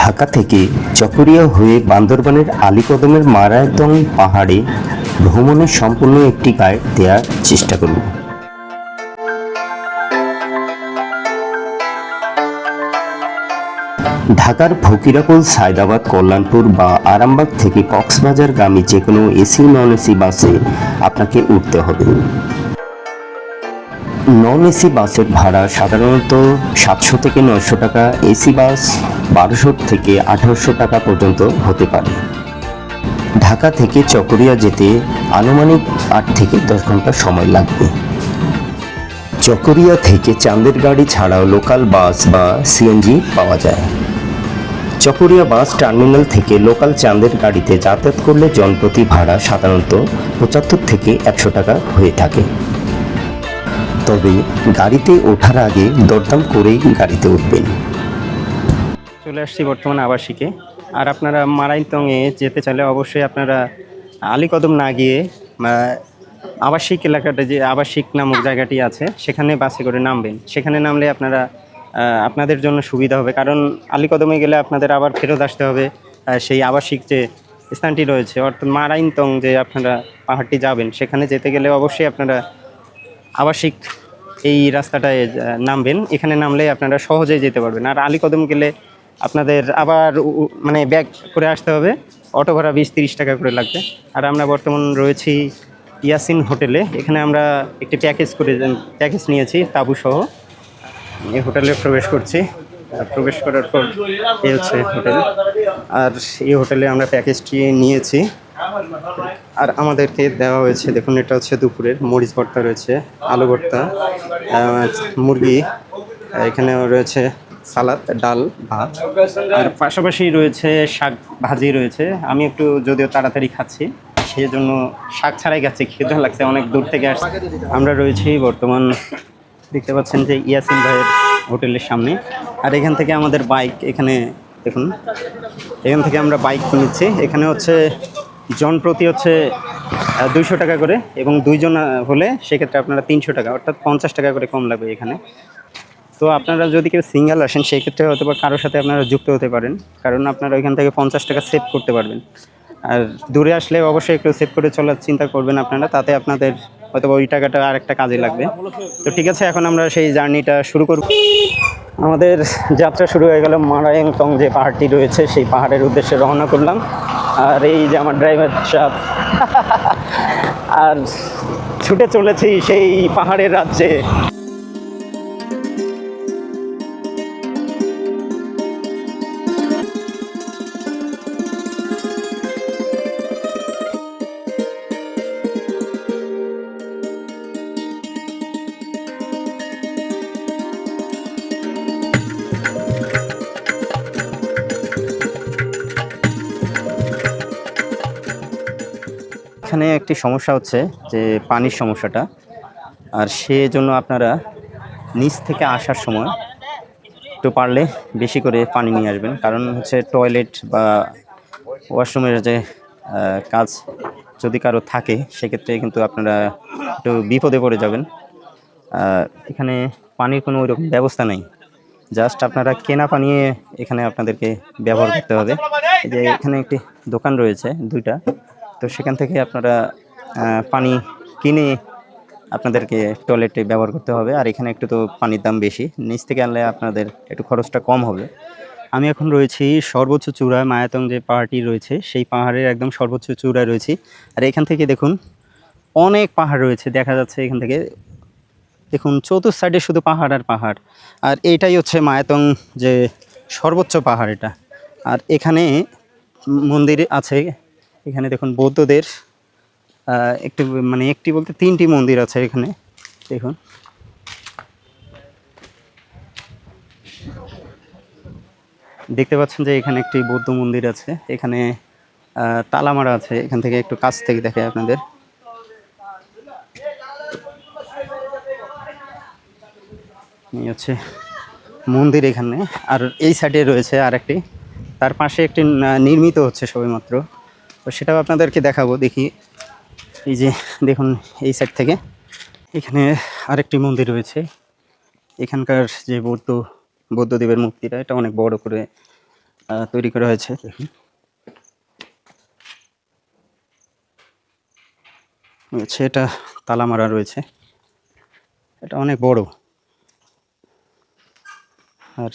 ঢাকা থেকে চকরিয়া হয়ে বান্দরবানের আলীকদমের মারায়তং পাহাড়ে ভ্রমণের সম্পূর্ণ একটি গাইড দেওয়ার চেষ্টা করব। ঢাকার ফকিরাপুল, সায়দাবাদ, কল্যাণপুর বা আরামবাগ থেকে কক্সবাজারগামী যে কোনো এসি নন এসি বাসে আপনাকে উঠতে হবে। নন এসি বাসের ভাড়া সাধারণত 700 থেকে 900 টাকা, এসি বাস 1200 থেকে 1800 টাকা পর্যন্ত হতে পারে। ঢাকা থেকে চকরিয়া যেতে আনুমানিক 8 থেকে 10 ঘন্টা সময় লাগবে। চকরিয়া থেকে চাঁদের গাড়ি ছাড়াও লোকাল বাস বা সিএনজি পাওয়া যায়। চকরিয়া বাস টার্মিনাল থেকে লোকাল চাঁদের গাড়িতে যাতায়াত করলে জনপ্রতি ভাড়া সাধারণত 75 থেকে 100 টাকা হয়ে থাকে। তবে গাড়িতে ওঠার আগে দরদাম করেই গাড়িতে উঠবেন। চলে আসছি বর্তমানে আবাসিকে। আর আপনারা মারায়তংয়ে যেতে চাইলে অবশ্যই আপনারা আলীকদম না গিয়ে আবাসিক এলাকাটা, যে আবাসিক নামক জায়গাটি আছে, সেখানে বাসে করে নামবেন। সেখানে নামলে আপনারা আপনাদের জন্য সুবিধা হবে, কারণ আলীকদমে গেলে আপনাদের আবার ফেরত আসতে হবে সেই আবাসিক যে স্থানটি রয়েছে, অর্থাৎ মারায়তং যে আপনারা পাহাড়টি যাবেন, সেখানে যেতে গেলে অবশ্যই আপনারা আবাসিক এই রাস্তাটায় নামবেন। এখানে নামলে আপনারা সহজেই যেতে পারবেন। আর আলীকদম গেলে আপনাদের আবার মানে ব্যাক করে আসতে হবে, অটো ভাড়া 20-30 টাকা করে লাগবে। আর আমরা বর্তমান রয়েছি ইয়াসিন হোটেলে। এখানে আমরা একটি প্যাকেজ নিয়েছি তাঁবুসহ। এই হোটেলে প্রবেশ করছি। প্রবেশ করার পর এই হচ্ছে হোটেল। আর এই হোটেলে আমরা প্যাকেজটি নিয়েছি। আর আমাদেরকে দেওয়া হয়েছে, দেখুন, এটা হচ্ছে দুপুরের মরিচ ভর্তা রয়েছে, আলু ভর্তা, মুরগি, এখানে রয়েছে সালাদ, ডাল, ভাত, আর পাশাপাশি রয়েছে শাক ভাজি রয়েছে। আমি একটু যদিও তাড়াতাড়ি খাচ্ছি, সেই জন্য শাক ছাড়াই খাচ্ছি, খেতে লাগছে, অনেক দূর থেকে আসছে। আমরা রয়েছি বর্তমান, দেখতে পাচ্ছেন যে ইয়াসিন ভাইয়ের হোটেলের সামনে। আর এখান থেকে আমাদের বাইক, এখানে দেখুন, এখান থেকে আমরা বাইক নিচ্ছি। এখানে হচ্ছে জনপ্রতি হচ্ছে 200 টাকা করে, এবং 2 জন হলে সেক্ষেত্রে আপনারা 300 টাকা, অর্থাৎ 50 টাকা করে কম লাগবে এখানে। তো আপনারা যদি কেউ সিঙ্গেল আসেন, সেই ক্ষেত্রে হয়তো বা কারোর সাথে আপনারা যুক্ত হতে পারেন, কারণ আপনারা ওইখান থেকে 50 টাকা সেভ করতে পারবেন। আর দূরে আসলে অবশ্যই একটু সেভ করে চলার চিন্তা করবেন আপনারা, তাতে আপনাদের হয়তো ওই টাকাটা আর একটা কাজে লাগবে। তো ঠিক আছে, এখন আমরা সেই জার্নিটা শুরু করব। আমাদের যাত্রা শুরু হয়ে গেল। মারায়তং যে পাহাড়টি রয়েছে, সেই পাহাড়ের উদ্দেশ্যে রওনা করলাম। আর এই যে আমার ড্রাইভার সাহেব, আর ছুটে চলেছি সেই পাহাড়ের রাজ্যে। এখানে একটি সমস্যা হচ্ছে যে পানির সমস্যাটা, আর সেজন্য আপনারা নিচ থেকে আসার সময় একটু পারলে বেশি করে পানি নিয়ে আসবেন, কারণ হচ্ছে টয়লেট বা ওয়াশরুমের যে কাজ যদি কারো থাকে, সেক্ষেত্রে কিন্তু আপনারা একটু বিপদে পড়ে যাবেন। এখানে পানির কোনো ওইরকম ব্যবস্থা নেই, জাস্ট আপনারা কেনা পানি এখানে আপনাদেরকে ব্যবহার করতে হবে। এই যে এখানে একটি দোকান রয়েছে 2টা, তো সেখান থেকে আপনারা পানি কিনে আপনাদেরকে টয়লেটে ব্যবহার করতে হবে। আর এখানে একটু তো পানির দাম বেশি, নিচ থেকে আনলে আপনাদের একটু খরচটা কম হবে। আমি এখন রয়েছি সর্বোচ্চ চূড়ায়, মারায়তং যে পাহাড়টি রয়েছে সেই পাহাড়ের একদম সর্বোচ্চ চূড়ায় রয়েছি। আর এখান থেকে দেখুন অনেক পাহাড় রয়েছে, দেখা যাচ্ছে এখান থেকে দেখুন চতুর্থ সাইডে শুধু পাহাড় আর পাহাড়। আর এইটাই হচ্ছে মারায়তং যে সর্বোচ্চ পাহাড় এটা। আর এখানে মন্দির আছে, এখানে দেখুন বৌদ্ধদের একটি মানে একটি বলতে 3টি মন্দির আছে এখানে দেখুন। দেখতে পাচ্ছেন যে এখানে একটি বৌদ্ধ মন্দির আছে, এখানে তালা মারা আছে। এখান থেকে একটু কাছ থেকে দেখে আপনাদের। এই হচ্ছে মন্দির এখানে। আর এই সাইডে রয়েছে আরেকটি, তার পাশে একটি নির্মিত হচ্ছে সবেমাত্র, তো সেটাও আপনাদেরকে দেখাবো। দেখি এই যে দেখুন এই সাইড থেকে এখানে আরেকটি মন্দির রয়েছে। এখানকার যে বৌদ্ধদেবের মূর্তিটা, এটা অনেক বড় করে তৈরি করা হয়েছে। দেখুন হচ্ছে এটা তালা মারা রয়েছে, এটা অনেক বড়। আর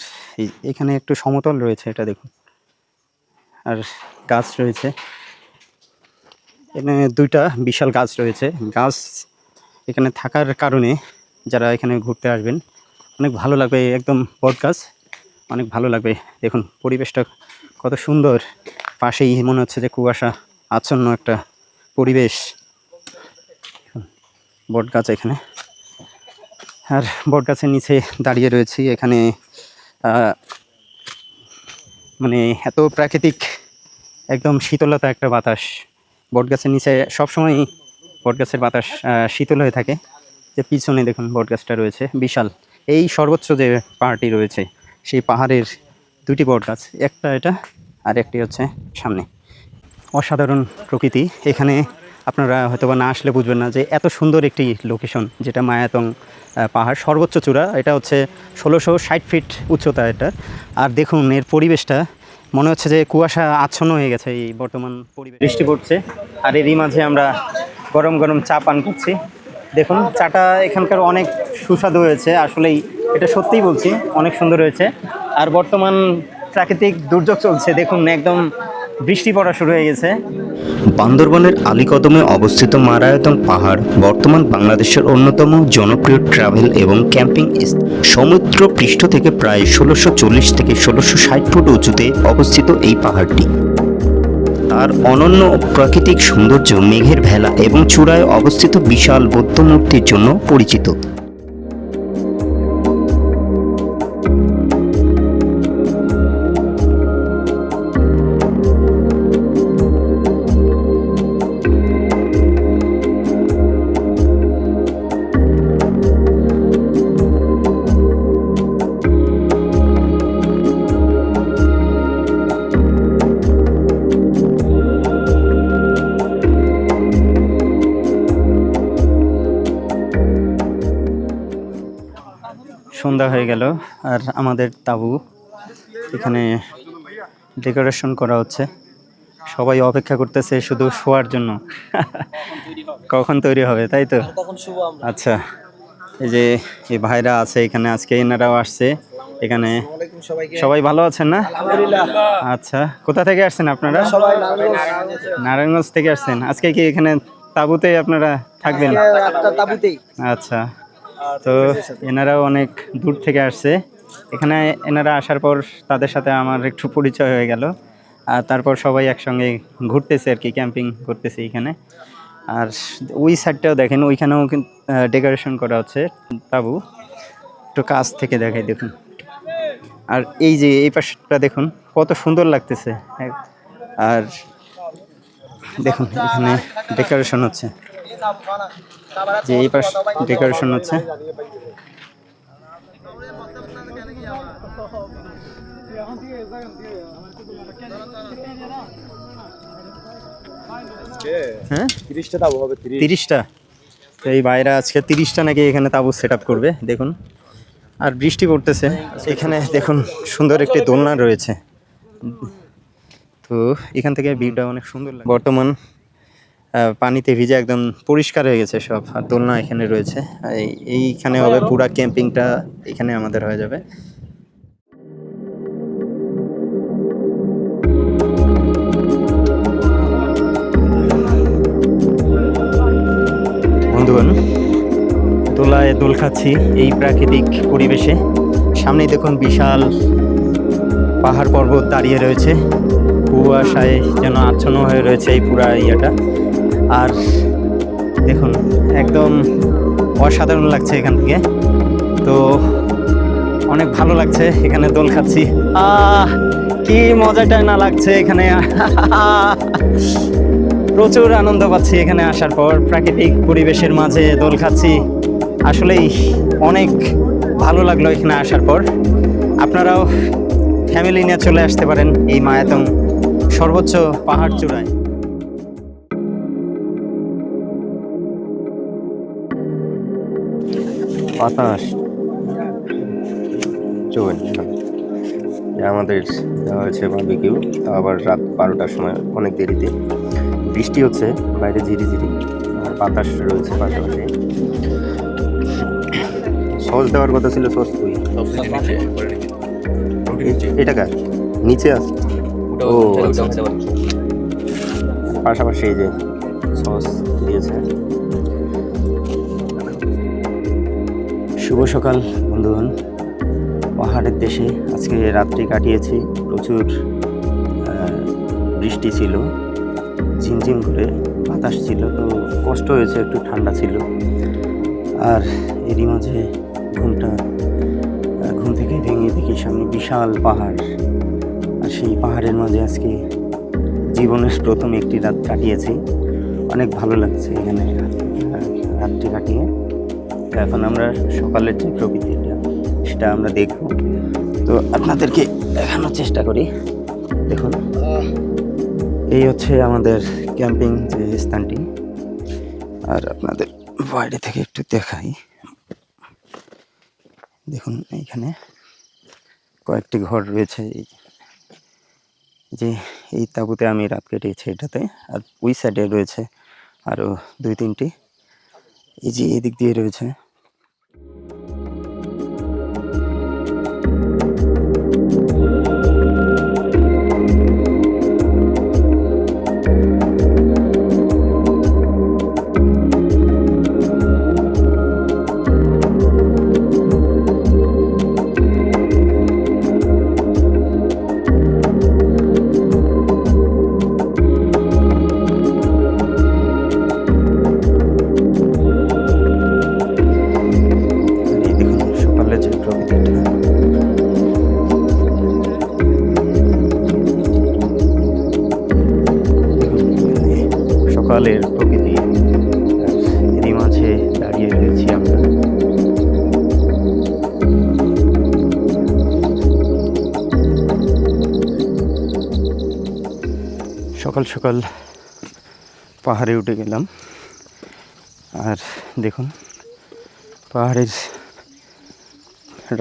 এখানে একটু সমতল রয়েছে, এটা দেখুন। আর গাছ রয়েছে এখানে, 2টা বিশাল গাছ রয়েছে। গাছ এখানে থাকার কারণে যারা এখানে ঘুরতে আসবেন অনেক ভালো লাগবে, একদম বট গাছ, অনেক ভালো লাগবে। দেখুন পরিবেশটা কত সুন্দর, পাশেই মনে হচ্ছে যে কুয়াশা আচ্ছন্ন একটা পরিবেশ। বট গাছ এখানে, আর বট গাছের নিচে দাঁড়িয়ে রয়েছি। এখানে মানে এত প্রাকৃতিক একদম শীতলতা একটা বাতাস। বট গাছের নিচে সবসময় বট গাছের বাতাস শীতল হয়ে থাকে। যে পিছনে দেখুন বট গাছটা রয়েছে বিশাল, এই সর্বোচ্চ যে পাহাড়টি রয়েছে সেই পাহাড়ের 2টি বট গাছ, একটা এটা আর একটি হচ্ছে সামনে। অসাধারণ প্রকৃতি এখানে, আপনারা হয়তোবা না আসলে বুঝবেন না যে এত সুন্দর একটি লোকেশন, যেটা মায়াতং পাহাড় সর্বোচ্চ চূড়া। এটা হচ্ছে 1660 ফিট উচ্চতা এটা। আর দেখুন এর পরিবেশটা, মনে হচ্ছে যে কুয়াশা আচ্ছন্ন হয়ে গেছে এই বর্তমান পরিবেশ। বৃষ্টি পড়ছে আর এরই মাঝে আমরা গরম গরম চা পান করছি। দেখুন চাটা এখানকার অনেক সুস্বাদু হয়েছে, আসলেই এটা সত্যিই বলছি, অনেক সুন্দর হয়েছে। আর বর্তমান প্রাকৃতিক দুর্যোগ চলছে, দেখুন একদম বৃষ্টি পড়া শুরু হয়ে গেছে। বান্দরবনের আলীকদমে অবস্থিত মারায়তং পাহাড় বর্তমান বাংলাদেশের অন্যতম জনপ্রিয় ট্রাভেল এবং ক্যাম্পিং স্থান। সমুদ্র পৃষ্ঠ থেকে প্রায় 1640 থেকে 1660 ফুট উঁচুতে অবস্থিত এই পাহাড়টি তার অনন্য প্রাকৃতিক সৌন্দর্য, মেঘের ভেলা এবং চূড়ায় অবস্থিত বিশাল বৌদ্ধ মূর্তির জন্য পরিচিত। সন্ধ্যা হয়ে গেল আর আমাদের তাঁবু এখানে ডেকোরেশন করা হচ্ছে। সবাই অপেক্ষা করতেছে শুধু শোয়ার জন্য, কখন তৈরি হবে তাই তো। আচ্ছা, এই যে এই ভাইরা আছে এখানে, আজকে এনারাও আসছে এখানে। সবাই ভালো আছেন না? আচ্ছা, কোথা থেকে আসছেন আপনারা? নারায়ণগঞ্জ থেকে আসছেন। আজকে কি এখানে তাঁবুতে আপনারা থাকবেন? আচ্ছা, তো এনারাও অনেক দূর থেকে আসছে এখানে। এনারা আসার পর তাদের সাথে আমার একটু পরিচয় হয়ে গেল, আর তারপর সবাই একসঙ্গে ঘুরতেছে আর কি, ক্যাম্পিং করতেছে এখানে। আর ওই সাইডটাও দেখেন, ওইখানেও কিন্তু ডেকোরেশন করা হচ্ছে তাঁবু, একটু কাছ থেকে দেখাই দেখুন। আর এই যে এই পাশটা দেখুন কত সুন্দর লাগতেছে। আর দেখুন এখানে ডেকোরেশন হচ্ছে, যে এই পাশ ডেকোরেশন হচ্ছে। হ্যাঁ 30টা তাবু হবে। 30টা, তো এই বাইরে আজকে 30টা নাকি এখানে তাবু সেট আপ করবে দেখুন। আর বৃষ্টি পড়তেছে এখানে দেখুন, সুন্দর একটি দোলনা রয়েছে। তো এখান থেকে ভিউটা অনেক সুন্দর লাগে। বর্তমান পানিতে ভিজে একদম পরিষ্কার হয়ে গেছে সব। আর দোলনা এখানে রয়েছে, এইখানে হবে পুরা ক্যাম্পিংটা, এখানে আমাদের হয়ে যাবে। বন্ধুগণ, দোলায় দোল খাচ্ছি এই প্রাকৃতিক পরিবেশে। সামনেই দেখুন বিশাল পাহাড় পর্বত দাঁড়িয়ে রয়েছে, কুয়াশায় যেন আচ্ছন্ন হয়ে রয়েছে এই পুরা ইয়েটা। আর দেখুন একদম অসাধারণ লাগছে এখান থেকে। তো অনেক ভালো লাগছে, এখানে দোল খাচ্ছি। কি মজাটা না লাগছে এখানে। প্রচুর আনন্দ পাচ্ছি এখানে আসার পর, প্রাকৃতিক পরিবেশের মাঝে দোল খাচ্ছি। আসলেই অনেক ভালো লাগলো এখানে আসার পর। আপনারাও ফ্যামিলি নিয়ে চলে আসতে পারেন এই মায়াতং সর্বোচ্চ পাহাড় চূড়ায়। বাতাস আমাদের দেওয়া হয়েছে বারবিকিউ, আবার রাত 12টার সময়, অনেক দেরিতে। বৃষ্টি হচ্ছে বাইরে ঝিরিঝিরি, আর বাতাস রয়েছে পাশাপাশি। সস দেওয়ার কথা ছিল, সস কই? এটা কার নিচে আছে? ও পাশাপাশি এই যে সস দিয়েছে। শুভ সকাল বন্ধুগণ। পাহাড়ের দেশে আজকে রাত্রি কাটিয়েছি। প্রচুর বৃষ্টি ছিল, ঝিমঝিম করে বাতাস ছিল, তো কষ্ট হয়েছে, একটু ঠান্ডা ছিল। আর এরই মাঝে ঘুম থেকে ভেঙে দেখি সামনে বিশাল পাহাড়, আর সেই পাহাড়ের মাঝে আজকে জীবনের প্রথম একটি রাত কাটিয়েছি। অনেক ভালো লাগছে এখানে রাত্রি কাটিয়ে। এখন আমরা সকালের যে প্রকৃতিটা সেটা আমরা দেখব, তো আপনাদেরকে দেখানোর চেষ্টা করি। দেখুন, এই হচ্ছে আমাদের ক্যাম্পিং যে স্থানটি। আর আপনাদের বাইরে থেকে একটু দেখাই। দেখুন এইখানে কয়েকটি ঘর রয়েছে। যে এই তাঁবুতে আমি রাত কেটেছি এটাতে। আর ওই সাইডে রয়েছে আরও 2-3টি, এই যে এদিক দিয়ে রয়েছে। সকালের প্রকৃতি, এরই মাঝে দাঁড়িয়ে রয়েছি আমরা। সকাল সকাল পাহাড়ে উঠে গেলাম। আর দেখুন পাহাড়ের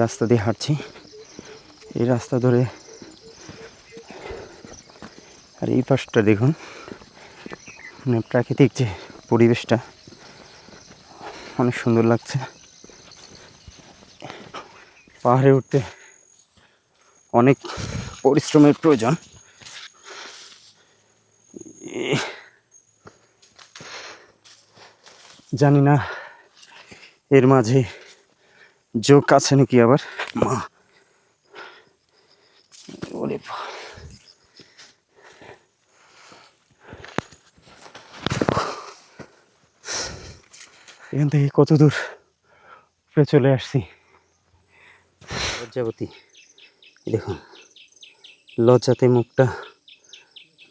রাস্তা দিয়ে হাঁটছি, এই রাস্তা ধরে। আর এই পাশটা দেখুন, মানে প্রাকৃতিক যে পরিবেশটা অনেক সুন্দর লাগছে। পাহাড়ে উঠতে অনেক পরিশ্রমের প্রয়োজন। জানি না এর মাঝে যোগ আছে নাকি আবার। মা ওরে এখান থেকে কত দূর উপরে চলে আসছি। লজ্জাবতী, দেখুন লজ্জাতে মুখটা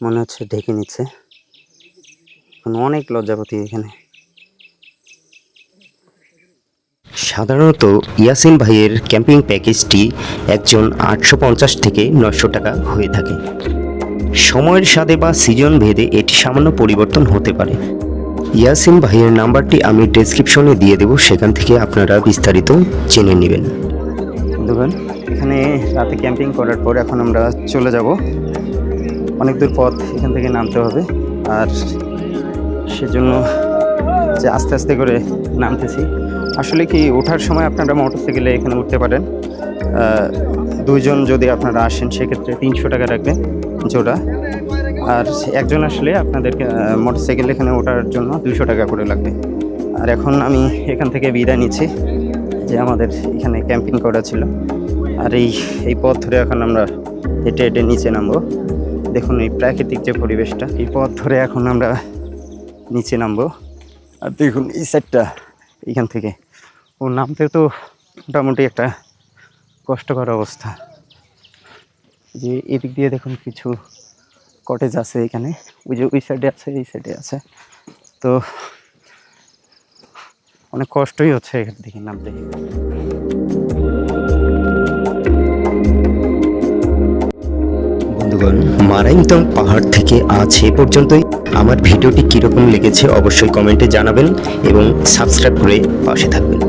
মনে হচ্ছে ঢেকে নিচ্ছে। অনেক লজ্জাবতী এখানে। সাধারণত ইয়াসিন ভাইয়ের ক্যাম্পিং প্যাকেজটি একজন 850 থেকে 900 টাকা হয়ে থাকে। সময়ের সাথে বা সিজন ভেদে এটি সামান্য পরিবর্তন হতে পারে। ইয়াসিন ভাইয়ের নাম্বারটি আমি ডেসক্রিপশনে দিয়ে দেব, সেখান থেকে আপনারা বিস্তারিত জেনে নেবেন। বন্ধুগণ, এখানে রাতে ক্যাম্পিং করার পর এখন আমরা চলে যাব। অনেক দূর পথ এখান থেকে নামতে হবে, আর সেজন্য যে আস্তে আস্তে করে নামতেছি। আসলে কি ওঠার সময় আপনারা মোটরসাইকেলে এখানে উঠতে পারেন। 2 জন যদি আপনারা আসেন সেক্ষেত্রে 300 টাকা রাখবে জোড়া। আর একজন আসলে আপনাদেরকে মোটরসাইকেল এখানে ওঠার জন্য 200 টাকা করে লাগবে। আর এখন আমি এখান থেকে বিদায় নিচ্ছি, যে আমাদের এখানে ক্যাম্পিং করা ছিল। আর এই পথ ধরে এখন আমরা হেঁটে হেঁটে নিচে নামবো। দেখুন এই প্রাকৃতিক যে পরিবেশটা, এই পথ ধরে এখন আমরা নিচে নামবো। আর দেখুন এই সাইডটা, এইখান থেকে ও নামতে তো মোটামুটি একটা কষ্টকর অবস্থা। যে এদিক দিয়ে দেখুন কিছু কটেজ আছে এখানে, ওই যে ওই সাইডে আছে, এই সাইডে আছে, তো অনেক কষ্টই হচ্ছে এখান থেকে নামতে। বন্ধুগণ, মারাইংতং পাহাড় থেকে আজ এ পর্যন্তই। আমার ভিডিওটি কীরকম লেগেছে অবশ্যই কমেন্টে জানাবেন এবং সাবস্ক্রাইব করে পাশে থাকবেন।